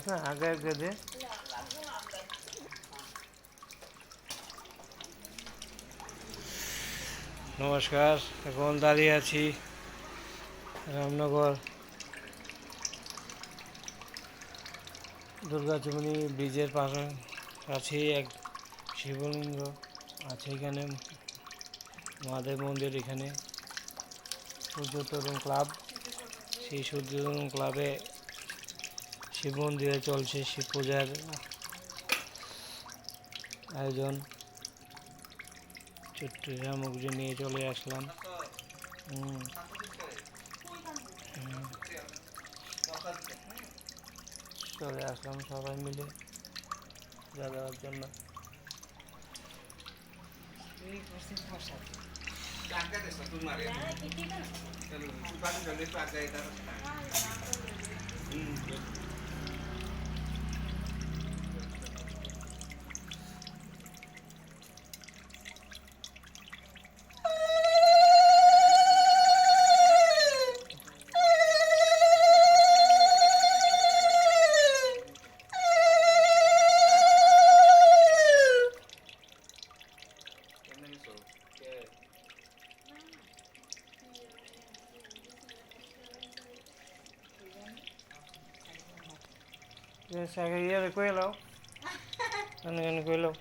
না আগে আগে দে। নমস্কার, এখন দাঁড়িয়ে আছি রামনগর দুর্গাচুমনি ব্রিজের পাশে কাছে এক শিবলিঙ্গ আছে। এখানে মহাদেব মন্দির, এখানে সূর্য তরুণ ক্লাব, সেই সূর্য তরুণ ক্লাবে শিব মন্দিরে চলছে শিব পূজার আয়োজন। ছোট্ট সামগ্রী নিয়ে চলে আসলাম। চলে আসলাম সবাই মিলে পূজা দেওয়ার জন্য। Saya kue lo, kan kue lo.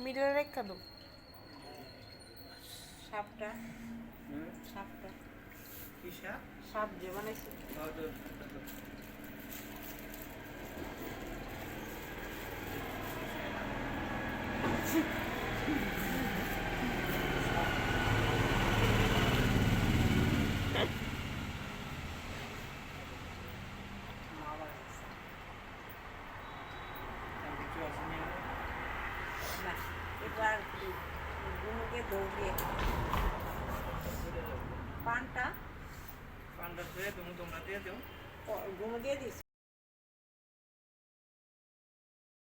মিলে রেখা দো সাপটা সাপটা কি সাপ? সাপ যে বানাইছে না এবার গুনুকে দৌড়িয়ে পানটা পান্ডা দিয়ে তুমি তোমরা দিয়ে দাও। গুনো দিয়ে দিস